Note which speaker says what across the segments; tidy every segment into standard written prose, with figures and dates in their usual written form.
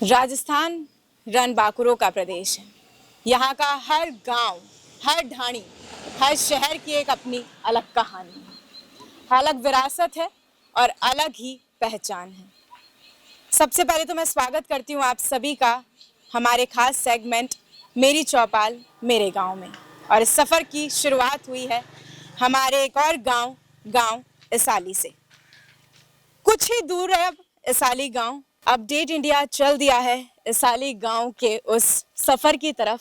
Speaker 1: राजस्थान रणबांकुरों का प्रदेश है। यहाँ का हर गांव, हर ढाणी, हर शहर की एक अपनी अलग कहानी है, अलग विरासत है और अलग ही पहचान है। सबसे पहले तो मैं स्वागत करती हूँ आप सभी का हमारे खास सेगमेंट मेरी चौपाल मेरे गांव में। और इस सफ़र की शुरुआत हुई है हमारे एक और गांव इसाली से। कुछ ही दूर है अब इसाली गांव। अपडेट इंडिया चल दिया है इसाली गांव के उस सफ़र की तरफ।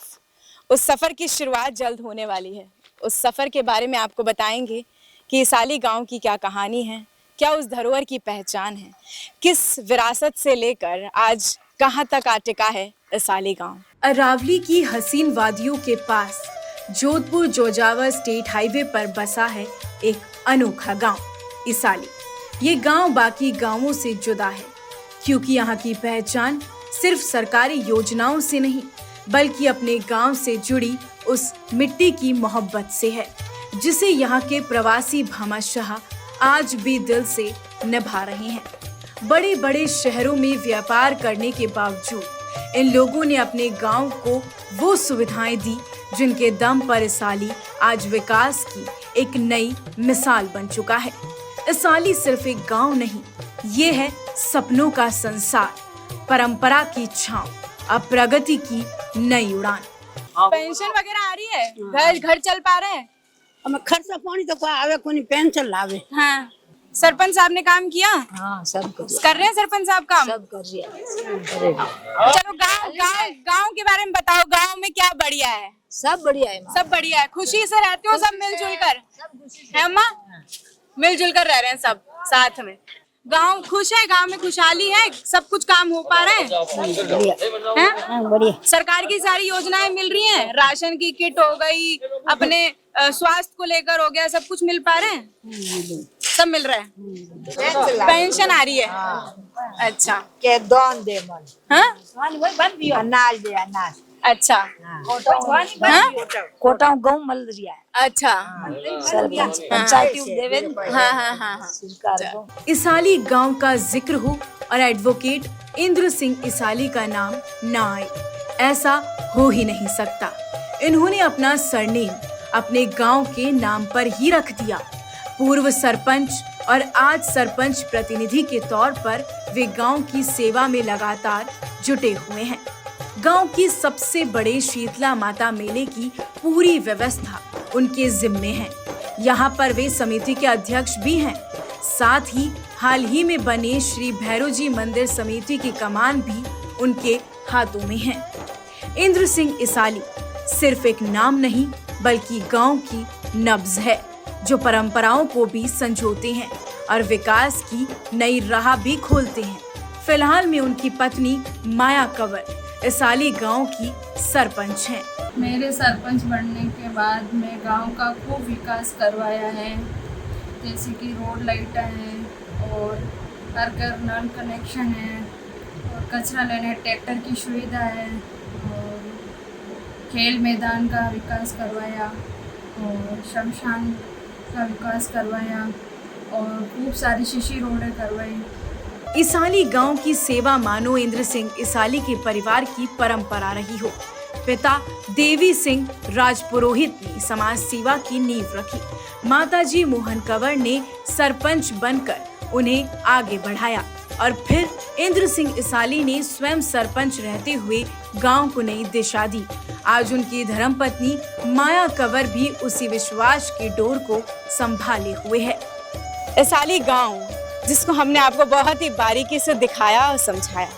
Speaker 1: उस सफ़र की शुरुआत जल्द होने वाली है। उस सफ़र के बारे में आपको बताएंगे कि इसाली गांव की क्या कहानी है, क्या उस धरोहर की पहचान है, किस विरासत से लेकर आज कहाँ तक आ टिका है इसाली गांव। अरावली की हसीन वादियों के पास जोधपुर जोजावर स्टेट हाईवे पर बसा है एक अनोखा गांव इसाली। ये गांव बाकी गांवों से जुदा है क्योंकि यहाँ की पहचान सिर्फ सरकारी योजनाओं से नहीं बल्कि अपने गांव से जुड़ी उस मिट्टी की मोहब्बत से है जिसे यहाँ के प्रवासी भामाशाह आज भी दिल से निभा रहे हैं। बड़े बड़े शहरों में व्यापार करने के बावजूद इन लोगों ने अपने गांव को वो सुविधाएं दी जिनके दम पर इसाली आज विकास की एक नई मिसाल बन चुका है। इसाली सिर्फ एक गांव नहीं, ये है सपनों का संसार, परंपरा की छांव, अब प्रगति की नई उड़ान। पेंशन वगैरह आ रही है? घर चल पा रहे हैं?
Speaker 2: हमें खर्चा पानी तो कोई आवे कोई पेंशन लावे।
Speaker 1: हाँ। सरपंच साहब ने काम किया?
Speaker 2: हाँ, सब
Speaker 1: कर रहे हैं सरपंच साहब काम?
Speaker 2: सब कर रही है।
Speaker 1: चलो गांव के बारे में बताओ। गांव में क्या बढ़िया है?
Speaker 2: सब बढ़िया है।
Speaker 1: सब बढ़िया है। खुशी से रहते हो सब मिलजुल कर? है अम्मा? मिलजुल कर रह रहे हैं सब साथ में। गांव खुश है, गांव में खुशहाली है, सब कुछ काम हो पा रहे हैं?
Speaker 2: बढ़िया।
Speaker 1: सरकार की सारी योजनाएं मिल रही हैं, राशन की किट हो गई, अपने स्वास्थ्य को लेकर हो गया, सब कुछ मिल पा रहे हैं? सब मिल रहा है। पेंशन आ रही है? अच्छा।
Speaker 2: के दोन दे मन।
Speaker 1: हाँ?
Speaker 2: अनाज दे अनाज।
Speaker 1: अच्छा।
Speaker 2: कोटा गाँव मल रिया है।
Speaker 1: अच्छा।
Speaker 2: सरपंच पंचायती देवे।
Speaker 1: हाँ।
Speaker 2: इसाली गांव का जिक्र हो और एडवोकेट इंद्र सिंह इसाली का नाम ना आए, ऐसा हो ही नहीं सकता। इन्होंने अपना सरनेम अपने गांव के नाम पर ही रख दिया। पूर्व सरपंच और आज सरपंच प्रतिनिधि के तौर पर वे गांव की सेवा में लगातार जुटे हुए हैं। गांव की सबसे बड़े शीतला माता मेले की पूरी व्यवस्था उनके जिम्मे है। यहाँ पर वे समिति के अध्यक्ष भी हैं। साथ ही हाल ही में बने श्री भैरव जी मंदिर समिति की कमान भी उनके हाथों में है। इंद्र सिंह इसाली सिर्फ एक नाम नहीं बल्कि गांव की नब्ज है जो परंपराओं को भी संजोते हैं और विकास की नई राह भी खोलते हैं। फिलहाल में उनकी पत्नी माया कंवर इसाली गांव की सरपंच हैं।
Speaker 3: मेरे सरपंच बनने के बाद मैं गांव का खूब विकास करवाया है, जैसे कि रोड लाइट है और हर घर नल कनेक्शन है और कचरा लेने ट्रैक्टर की सुविधा है और खेल मैदान का विकास करवाया और शमशान का विकास करवाया और खूब सारी शिशी रोडें करवाई।
Speaker 2: इसाली गांव की सेवा मानो इंद्र सिंह इसाली के परिवार की परंपरा रही हो। पिता देवी सिंह राजपुरोहित ने समाज सेवा की नींव रखी। माताजी मोहन कंवर ने सरपंच बनकर उन्हें आगे बढ़ाया और फिर इंद्र सिंह इसाली ने स्वयं सरपंच रहते हुए गांव को नई दिशा दी। आज उनकी धर्मपत्नी माया कंवर भी उसी विश्वास की डोर को संभाले हुए है।
Speaker 1: इसाली गांव जिसको हमने आपको बहुत ही बारीकी से दिखाया और समझाया।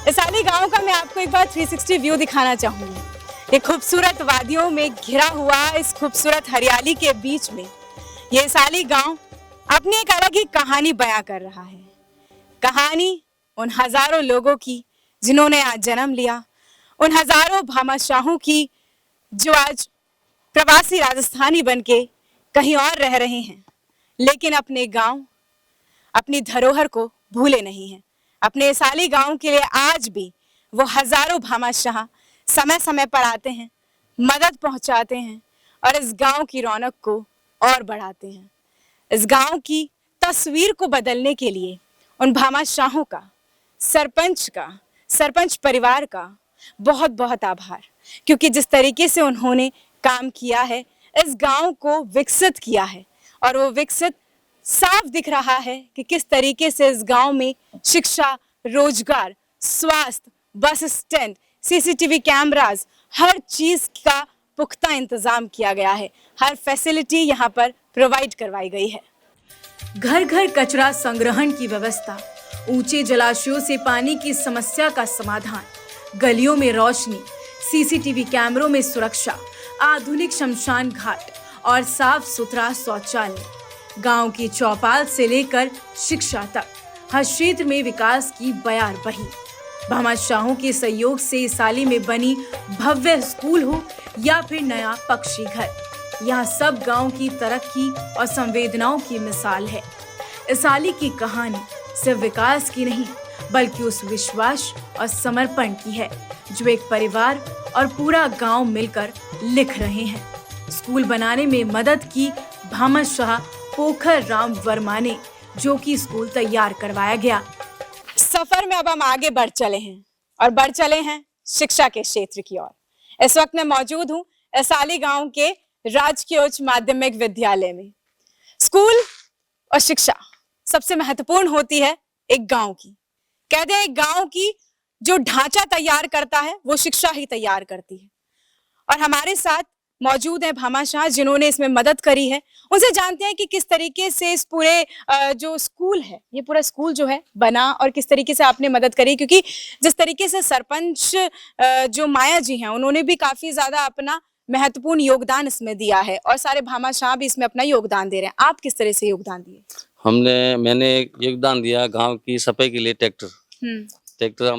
Speaker 1: इसाली गांव का मैं आपको एक बार 360 व्यू दिखाना चाहूंगी। ये खूबसूरत वादियों में घिरा हुआ इस खूबसूरत हरियाली के बीच में ये इसाली गांव अपनी एक अलग ही कहानी बयां कर रहा है। कहानी उन हजारों लोगों की जिन्होंने आज जन्म लिया, उन हजारों भामाशाहों की जो आज प्रवासी राजस्थानी बनके कहीं और रह रहे हैं लेकिन अपने गांव, अपनी धरोहर को भूले नहीं हैं। अपने इसाली गांव के लिए आज भी वो हजारों भामाशाह समय समय पर आते हैं, मदद पहुंचाते हैं और इस गांव की रौनक को और बढ़ाते हैं। इस गांव की तस्वीर को बदलने के लिए उन भामाशाहों का, सरपंच का, सरपंच परिवार का बहुत बहुत आभार, क्योंकि जिस तरीके से उन्होंने काम किया है, इस गांव को विकसित किया है और वो विकसित साफ दिख रहा है कि किस तरीके से इस गांव में शिक्षा, रोजगार, स्वास्थ्य, बस स्टैंड, सीसीटीवी कैमरास, हर चीज का पुख्ता इंतजाम किया गया है। हर फैसिलिटी यहाँ पर प्रोवाइड करवाई गई है।
Speaker 2: घर घर कचरा संग्रहण की व्यवस्था, ऊंचे जलाशयों से पानी की समस्या का समाधान, गलियों में रोशनी, सीसीटीवी कैमरों में सुरक्षा, आधुनिक शमशान घाट और साफ सुथरा शौचालय, गांव की चौपाल से लेकर शिक्षा तक हर क्षेत्र में विकास की बयार बही। भामाशाहों के सहयोग से इसाली में बनी भव्य स्कूल हो या फिर नया पक्षी घर, यहाँ सब गांव की तरक्की और संवेदनाओं की मिसाल है। इसाली की कहानी सिर्फ विकास की नहीं, बल्कि उस विश्वास और समर्पण की है जो एक परिवार और पूरा गांव मिलकर लिख रहे हैं। स्कूल बनाने में मदद की भामाशाह पोखर राम वर्मा ने, जो कि स्कूल तैयार करवाया गया।
Speaker 1: सफर में अब हम आगे बढ़ चले हैं और बढ़ चले हैं शिक्षा के क्षेत्र की ओर। इस वक्त मैं मौजूद हूँ इसाली गांव के राजकीय उच्च माध्यमिक विद्यालय में। स्कूल और शिक्षा सबसे महत्वपूर्ण होती है एक गांव की। कहते हैं एक गांव की जो ढांचा तैयार करता है वो शिक्षा ही तैयार करती है। और हमारे साथ मौजूद है भामाशाह जिन्होंने इसमें मदद करी है। उनसे जानते हैं कि किस तरीके से इस पूरे जो स्कूल है, ये पूरा स्कूल जो है बना और किस तरीके से आपने मदद करी, क्योंकि जिस तरीके से सरपंच जो माया जी हैं उन्होंने भी काफी ज्यादा अपना महत्वपूर्ण योगदान इसमें दिया है और सारे भामाशाह भी इसमें अपना योगदान दे रहे हैं। आप किस तरह से योगदान दिए?
Speaker 4: मैंने योगदान दिया गांव की सफाई के लिए। ट्रैक्टर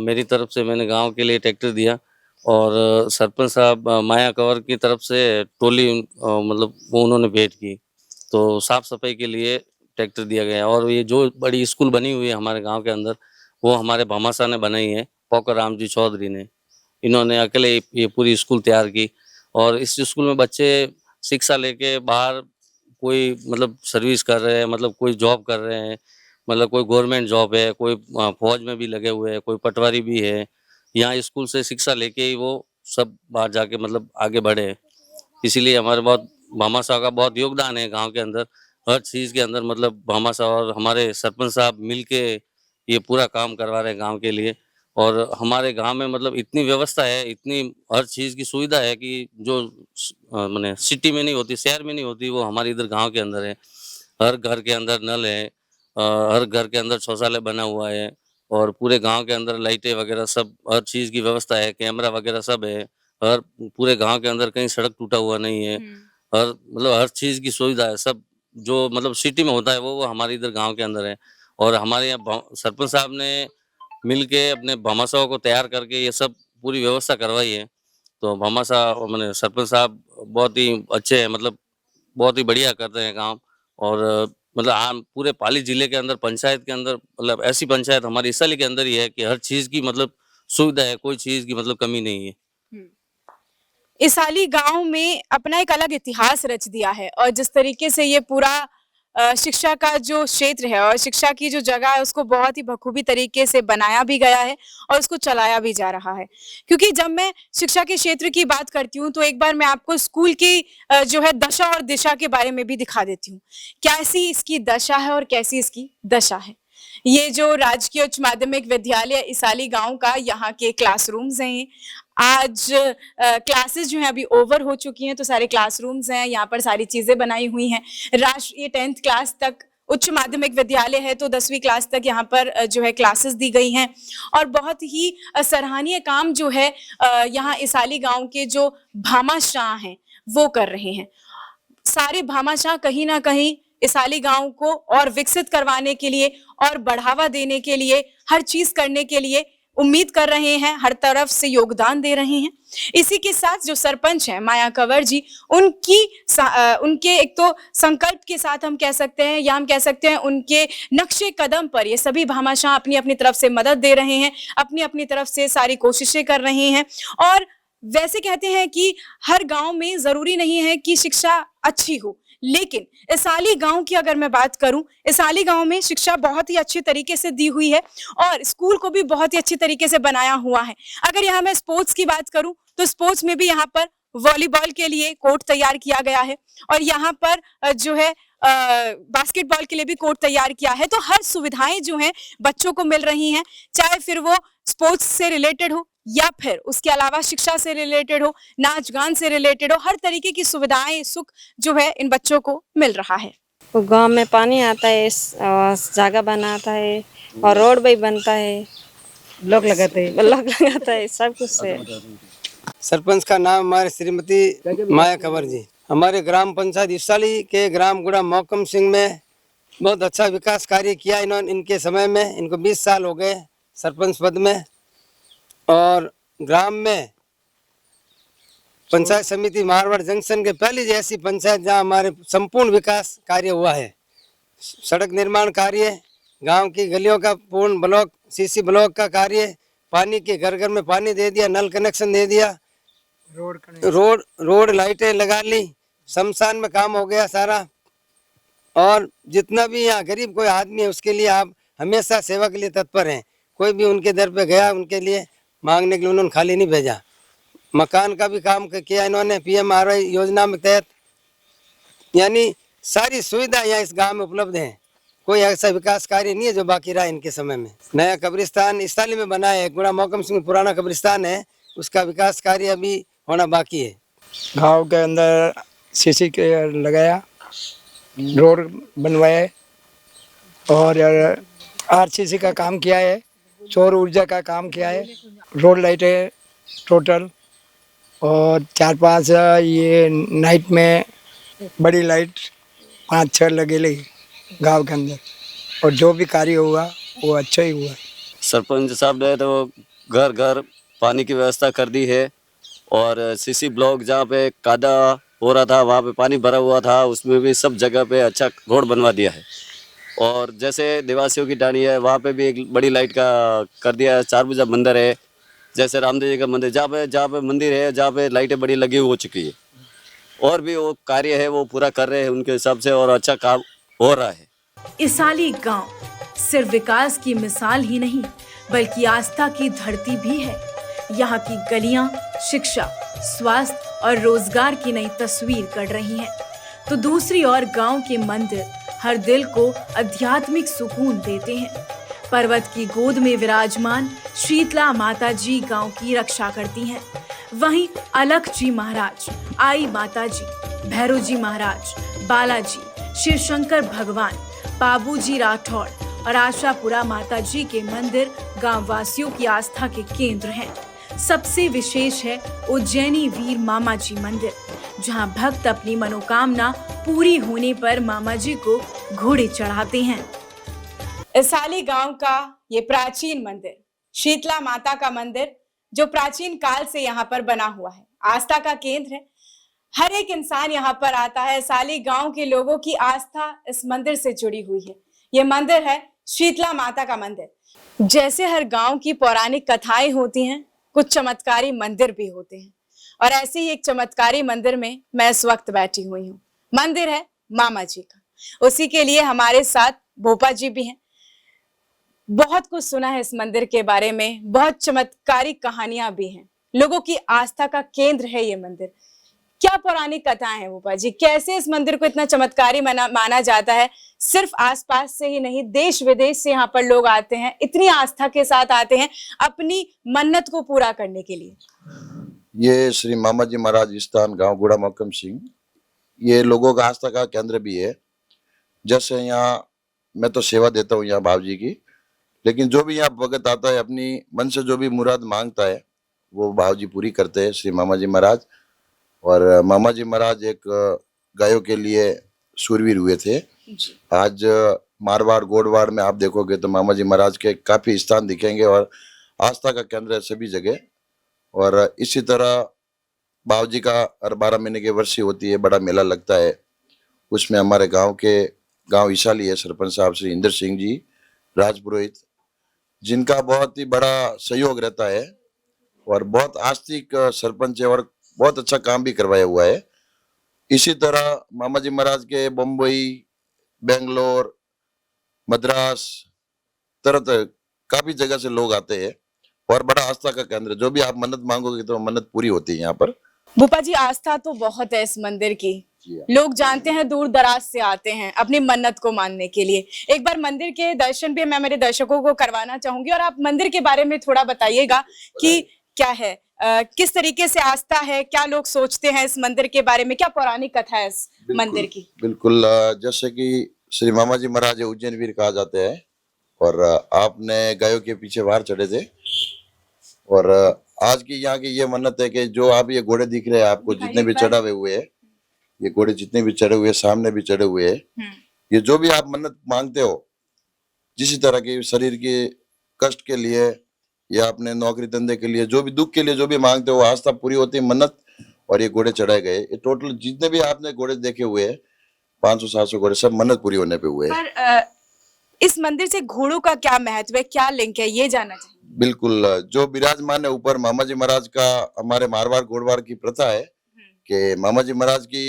Speaker 4: मेरी तरफ से मैंने गांव के लिए ट्रैक्टर दिया और सरपंच साहब माया कंवर की तरफ से टोली मतलब वो उन्होंने भेंट की, तो साफ सफाई के लिए ट्रैक्टर दिया गया। और ये जो बड़ी स्कूल बनी हुई है हमारे गांव के अंदर, वो हमारे भामाशाह ने बनाई है, पोखर राम जी चौधरी ने। इन्होंने अकेले ये पूरी स्कूल तैयार की और इस स्कूल में बच्चे शिक्षा लेके बाहर कोई मतलब सर्विस कर रहे हैं, मतलब कोई जॉब कर रहे हैं, मतलब कोई गवर्नमेंट जॉब है, कोई फौज में भी लगे हुए हैं, कोई पटवारी भी है। यहाँ स्कूल से शिक्षा लेके ही वो सब बाहर जाके मतलब आगे बढ़े। इसीलिए हमारे भामाशाह का बहुत योगदान है गांव के अंदर, हर चीज़ के अंदर। मतलब भामाशाह और हमारे सरपंच साहब मिलके ये पूरा काम करवा रहे हैं गांव के लिए। और हमारे गांव में मतलब इतनी व्यवस्था है, इतनी हर चीज़ की सुविधा है कि जो माने सिटी में नहीं होती, शहर में नहीं होती, वो हमारे इधर गांव के अंदर है। हर घर के अंदर नल है, हर घर के अंदर शौचालय बना हुआ है और पूरे गांव के अंदर लाइटें वगैरह सब, हर चीज़ की व्यवस्था है, कैमरा वगैरह सब है। हर पूरे गांव के अंदर कहीं सड़क टूटा हुआ नहीं है। हर चीज़ की सुविधा है। सब जो मतलब सिटी में होता है वो हमारे इधर गाँव के अंदर है। और हमारे यहाँ सरपंच साहब ने मिलके अपने भामाशाह को तैयार करके ये सब पूरी व्यवस्था करवाई है। तो भामाशाह मैंने सरपंच साहब बहुत ही अच्छे हैं, मतलब बहुत ही बढ़िया करते हैं काम। और मतलब हम पूरे पाली जिले के अंदर पंचायत के अंदर मतलब ऐसी पंचायत हमारी इसाली के अंदर ही है कि हर चीज़ की मतलब सुविधा है, कोई चीज़ की मतलब कमी नहीं है।
Speaker 1: इसाली गांव में अपना एक अलग इतिहास रच दिया है और जिस तरीके से ये पूरा शिक्षा का जो क्षेत्र है और शिक्षा की जो जगह है उसको बहुत ही बखूबी तरीके से बनाया भी गया है और उसको चलाया भी जा रहा है। क्योंकि जब मैं शिक्षा के क्षेत्र की बात करती हूँ तो एक बार मैं आपको स्कूल की जो है दशा और दिशा के बारे में भी दिखा देती हूँ, कैसी इसकी दशा है और कैसी इसकी दशा है। ये जो राजकीय उच्च माध्यमिक विद्यालय इसाली गांव का, यहाँ के क्लासरूम्स हैं। आज क्लासेस जो हैं अभी ओवर हो चुकी हैं, तो सारे क्लासरूम्स हैं, यहाँ पर सारी चीजें बनाई हुई हैं। ये 10th क्लास तक उच्च माध्यमिक विद्यालय है तो 10वीं क्लास तक यहाँ पर जो है क्लासेस दी गई हैं। और बहुत ही सराहनीय काम जो है यहाँ इसाली गांव के जो भामाशाह हैं वो कर रहे हैं। सारे भामाशाह कहीं ना कहीं इसाली गांव को और विकसित करवाने के लिए और बढ़ावा देने के लिए, हर चीज करने के लिए उम्मीद कर रहे हैं, हर तरफ से योगदान दे रहे हैं। इसी के साथ जो सरपंच हैं माया कंवर जी, उनके एक तो संकल्प के साथ हम कह सकते हैं, या हम कह सकते हैं उनके नक्शे कदम पर ये सभी भामाशाह अपनी अपनी तरफ से मदद दे रहे हैं, अपनी अपनी तरफ से सारी कोशिशें कर रहे हैं। और वैसे कहते हैं कि हर गांव में जरूरी नहीं है कि शिक्षा अच्छी हो, लेकिन इसाली गांव की अगर मैं बात करूं, इसाली गांव में शिक्षा बहुत ही अच्छी तरीके से दी हुई है और स्कूल को भी बहुत ही अच्छी तरीके से बनाया हुआ है। अगर यहाँ मैं स्पोर्ट्स की बात करूं तो स्पोर्ट्स में भी यहाँ पर वॉलीबॉल के लिए कोर्ट तैयार किया गया है और यहाँ पर जो है बास्केटबॉल के लिए भी कोर्ट तैयार किया है। तो हर सुविधाएं जो हैं बच्चों को मिल रही हैं, चाहे फिर वो स्पोर्ट्स से रिलेटेड हो या फिर उसके अलावा शिक्षा से रिलेटेड हो, नाच गान से रिलेटेड हो, हर तरीके की सुविधाएं सुख जो है इन बच्चों को मिल रहा है।
Speaker 5: तो गांव में पानी आता है, जगह बनाता है और रोड भी बनता है, लोग लगाते हैं सब कुछ से।
Speaker 6: सरपंच का नाम हमारे श्रीमती माया कंवर जी। हमारे ग्राम पंचायत इसाली के ग्राम गुड़ा मोहकम सिंह में बहुत अच्छा विकास कार्य किया इन्होंने। इनके समय में इनको 20 साल हो गए सरपंच पद में। और ग्राम में पंचायत समिति मारवाड़ जंक्शन के पहली जैसी पंचायत जहां हमारे संपूर्ण विकास कार्य हुआ है। सड़क निर्माण कार्य, गांव की गलियों का पूर्ण ब्लॉक, सीसी ब्लॉक का कार्य, पानी के घर घर में पानी दे दिया, नल कनेक्शन दे दिया, रोड लाइटें लगा ली, शमशान में काम हो गया सारा। और जितना भी यहाँ गरीब कोई आदमी है उसके लिए आप हमेशा सेवा के लिए तत्पर हैं। कोई भी उनके दर पे गया उनके लिए मांगने के लिए उन्होंने खाली नहीं भेजा। मकान का भी काम किया इन्होंने PMRY योजना में तहत, यानी सारी सुविधा यहाँ इस गांव में उपलब्ध है। कोई ऐसा विकास कार्य नहीं है जो बाकी रहा इनके समय में। नया कब्रिस्तान इसाली में बना है, गुड़ा मोहकम सिंह पुराना कब्रिस्तान है, उसका विकास कार्य अभी होना बाकी है।
Speaker 7: गाँव के अंदर सीसी के लगाया, रोड बनवाए और RCC का काम किया है, सौर ऊर्जा का काम किया है, रोड लाइटें टोटल और 4-5 ये नाइट में बड़ी लाइट 5-6 लगे गांव के अंदर। और जो भी कार्य हुआ वो अच्छा ही हुआ।
Speaker 8: सरपंच साहब ने तो घर घर पानी की व्यवस्था कर दी है और CC ब्लॉक जहाँ पे कादा हो रहा था वहाँ पे पानी भरा हुआ था, उसमें भी सब जगह पे अच्छा रोड बनवा दिया है। और जैसे देवासियों की डाणी है वहाँ पे भी एक बड़ी लाइट का कर दिया है। 4 भुजा मंदिर है, जैसे रामदेव जी का मंदिर जहाँ पे मंदिर है जहाँ पे लाइटें बड़ी लगी हो चुकी है और भी वो कार्य है वो पूरा कर रहे हैं उनके हिसाब से और अच्छा काम हो रहा है।
Speaker 2: इसाली गांव सिर्फ विकास की मिसाल ही नहीं बल्कि आस्था की धरती भी है। यहाँ की गलियां शिक्षा, स्वास्थ्य और रोजगार की नई तस्वीर गढ़ रही हैं। तो दूसरी ओर गांव के मंदिर हर दिल को आध्यात्मिक सुकून देते हैं। पर्वत की गोद में विराजमान शीतला माता जी गांव की रक्षा करती हैं। वहीं अलख जी महाराज, आई माता जी, भैरव जी महाराज, बालाजी, शिव शंकर भगवान, बाबूजी राठौड़ और आशापुरा माता जी के मंदिर गांव वासियों की आस्था के केंद्र हैं। सबसे विशेष है उज्जैनी वीर मामा जी मंदिर, जहां भक्त अपनी मनोकामना पूरी होने पर मामा जी को घोड़े चढ़ाते हैं।
Speaker 1: इसाली गांव का ये प्राचीन मंदिर, शीतला माता का मंदिर, जो प्राचीन काल से यहाँ पर बना हुआ है, आस्था का केंद्र है। हर एक इंसान यहाँ पर आता है। इसाली गांव के लोगों की आस्था इस मंदिर से जुड़ी हुई है। ये मंदिर है शीतला माता का मंदिर। जैसे हर गांव की पौराणिक कथाएं होती हैं, कुछ चमत्कारी मंदिर भी होते हैं और ऐसे ही एक चमत्कारी मंदिर में मैं इस वक्त बैठी हुई हूँ। मंदिर है मामा जी का। उसी के लिए हमारे साथ भोपा जी भी हैं। बहुत कुछ सुना है इस मंदिर के बारे में, बहुत चमत्कारी कहानियां भी हैं। लोगों की आस्था का केंद्र है ये मंदिर। क्या पौराणिक कथाएं हैं भोपा जी? कैसे इस मंदिर को इतना चमत्कारी माना जाता है? सिर्फ आसपास से ही नहीं, देश विदेश से यहाँ पर लोग आते हैं, इतनी आस्था के साथ आते हैं अपनी मन्नत को पूरा करने के लिए।
Speaker 9: ये श्री मामा जी महाराज स्थान गांव गुड़ा मोहकम सिंह, ये लोगों का आस्था का केंद्र भी है। जैसे यहाँ मैं तो सेवा देता हूँ यहाँ भाव जी की, लेकिन जो भी यहाँ भगत आता है अपनी मन से जो भी मुराद मांगता है वो भाव जी पूरी करते हैं श्री मामा जी महाराज। और मामा जी महाराज एक गायों के लिए शूरवीर हुए थे। आज मारवाड़ गोडवाड़ में आप देखोगे तो मामा जी महाराज के काफी स्थान दिखेंगे और आस्था का केंद्र है सभी जगह। और इसी तरह भाव जी का हर 12 महीने की वर्षी होती है, बड़ा मेला लगता है। उसमें हमारे गांव इसाली है सरपंच साहब श्री इंद्र सिंह जी राजपुरोहित, जिनका बहुत ही बड़ा सहयोग रहता है और बहुत आस्तिक सरपंच है और बहुत अच्छा काम भी करवाया हुआ है। इसी तरह मामा जी महाराज के बम्बई, बेंगलोर, मद्रास, तरह काफी जगह से लोग आते हैं और बड़ा आस्था का केंद्र है। जो भी आप मन्नत मांगोगे तो मन्नत पूरी होती है यहाँ पर।
Speaker 1: भूपा जी, आस्था तो बहुत है इस मंदिर की। लोग जानते हैं, दूर दराज से आते हैं अपनी मन्नत को मानने के लिए। एक बार मंदिर के दर्शन भी मैं मेरे दर्शकों को करवाना चाहूंगी और आप मंदिर के बारे में थोड़ा बताइएगा कि क्या है, किस तरीके से आस्था है, क्या लोग सोचते हैं इस मंदिर के बारे में, क्या पौराणिक कथा है इस मंदिर की?
Speaker 9: बिल्कुल, जैसे कि श्री मामा जी महाराज उज्जैन वीर कहा जाते हैं और आपने गायों के पीछे बाहर चढ़े थे और आज की यहाँ की ये मन्नत है कि जो आप ये घोड़े दिख रहे हैं आपको, जितने भी चढ़ावे हुए हैं, ये घोड़े जितने भी चढ़े हुए हैं, सामने भी चढ़े हुए हैं, ये जो भी आप मन्नत मांगते हो, जिस तरह के शरीर के कष्ट के लिए या अपने नौकरी धंधे के लिए, जो भी दुख के लिए जो भी मांगते हो, आस्था पूरी होती है मन्नत। और ये घोड़े चढ़ाए गए, ये टोटल जितने भी आपने घोड़े देखे हुए हैं 500-700 घोड़े, सब मन्नत पूरी होने पे हुए हैं।
Speaker 1: पर इस मंदिर से घोड़ों का क्या महत्व है, क्या लिंक है, ये जानना चाहिए।
Speaker 9: बिल्कुल, जो विराजमान है ऊपर मामा जी महाराज का, हमारे मारवाड़ घोड़वाड़ की प्रथा है कि मामा जी महाराज की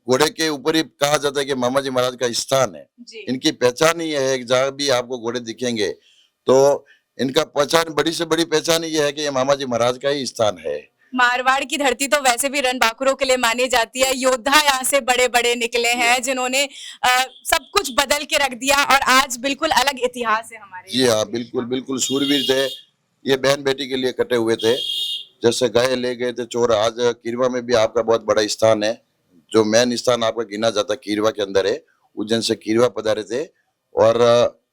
Speaker 9: घोड़े के ऊपर ही कहा जाता है कि मामा जी महाराज का स्थान है। इनकी पहचान ही है, जहाँ भी आपको घोड़े दिखेंगे तो इनका पहचान, बड़ी से बड़ी पहचान ये है कि ये मामा जी महाराज का ही स्थान है।
Speaker 1: मारवाड़ की धरती तो वैसे भी रणबांकुरों के लिए मानी जाती है। योद्धा यहाँ से बड़े बड़े निकले हैं जिन्होंने सब कुछ बदल के रख दिया और आज बिल्कुल अलग इतिहास है हमारे।
Speaker 9: जी हाँ, बिल्कुल बिल्कुल सूरवीर थे। ये बहन बेटी के लिए कटे हुए थे। जैसे गाय ले गए थे चोर, आज कीरवा में भी आपका बहुत बड़ा स्थान है। जो मेन स्थान आपका गिना जाता है कीरवा के अंदर है। उज्जैन से कीरवा पधारे थे और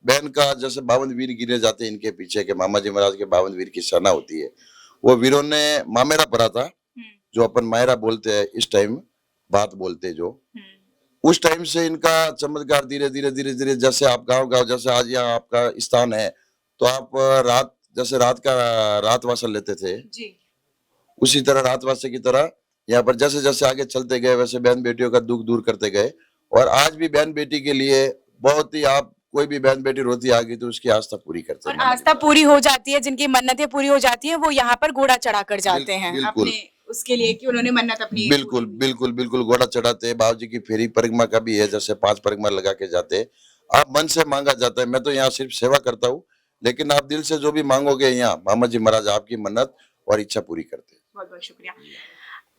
Speaker 9: बहन का जैसे 52 वीर गिने जाते हैं इनके पीछे के, मामा जी महाराज के 52 वीर की सेना होती है। वो वीरों ने मामेरा पढ़ा था, जो अपन मायरा बोलते हैं इस टाइम, बात बोलते जो, उस टाइम से इनका चमत्कार धीरे धीरे धीरे धीरे, जैसे आप गांव जैसे आज यहाँ आपका स्थान है तो आप रात, जैसे रात वासा लेते थे
Speaker 1: जी।
Speaker 9: उसी तरह रातवासी की तरह यहाँ पर जैसे जैसे आगे चलते गए वैसे बहन बेटियों का दुख दूर करते गए। और आज भी बहन बेटी के लिए बहुत ही, आप कोई भी बहन बेटी रोती आ गई तो उसकी आस्था पूरी करते हैं।
Speaker 1: और आस्था पूरी हो जाती है, जिनकी मन्नतें पूरी हो जाती हैं वो यहाँ पर घोड़ा चढ़ा कर जाते हैं
Speaker 9: बिल्कुल।
Speaker 1: अपने उसके लिए कि उन्होंने मन्नत अपनी।
Speaker 9: बिल्कुल बिल्कुल बिल्कुल, घोड़ा चढ़ाते हैं। बाबूजी की फेरी परिक्रमा का भी है, जैसे 5 परिक्रमा लगा के जाते। आप मन से मांगा जाता है। मैं तो यहाँ सिर्फ सेवा करता हूँ, लेकिन आप दिल से जो भी मांगोगे यहाँ मामा जी महाराज आपकी मन्नत और इच्छा पूरी करते हैं।
Speaker 1: बहुत बहुत शुक्रिया।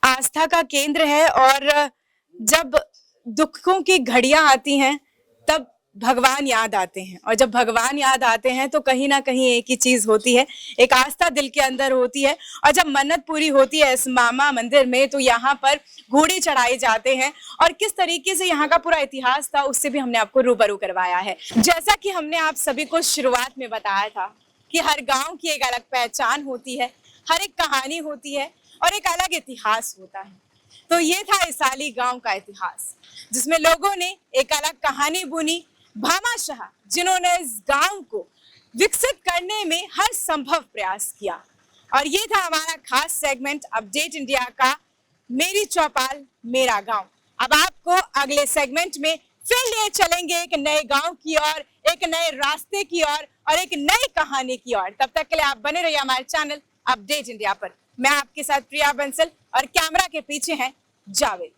Speaker 1: आस्था का केंद्र है और जब दुखों की घड़ियां आती हैं तब भगवान याद आते हैं, और जब भगवान याद आते हैं तो कहीं ना कहीं एक ही चीज होती है, एक आस्था दिल के अंदर होती है। और जब मन्नत पूरी होती है इस मामा मंदिर में तो यहाँ पर घोड़े चढ़ाए जाते हैं और किस तरीके से यहाँ का पूरा इतिहास था उससे भी हमने आपको रूबरू करवाया है। जैसा कि हमने आप सभी को शुरुआत में बताया था कि हर गाँव की एक अलग पहचान होती है, हर एक कहानी होती है और एक अलग इतिहास होता है। तो ये था इसाली गांव का इतिहास, जिसमें लोगों ने एक अलग कहानी बुनी, भामाशाह, जिन्होंने इस गांव को विकसित करने में हर संभव प्रयास किया। और ये था हमारा खास सेगमेंट अपडेट इंडिया का मेरी चौपाल मेरा गांव। अब आपको अगले सेगमेंट में फिर ले चलेंगे एक नए गांव की ओर, एक नए रास्ते की ओर और एक नई कहानी की ओर। तब तक के लिए आप बने रहिए हमारे चैनल अपडेट इंडिया पर। मैं आपके साथ प्रिया बंसल और कैमरा के पीछे हैं जावेद।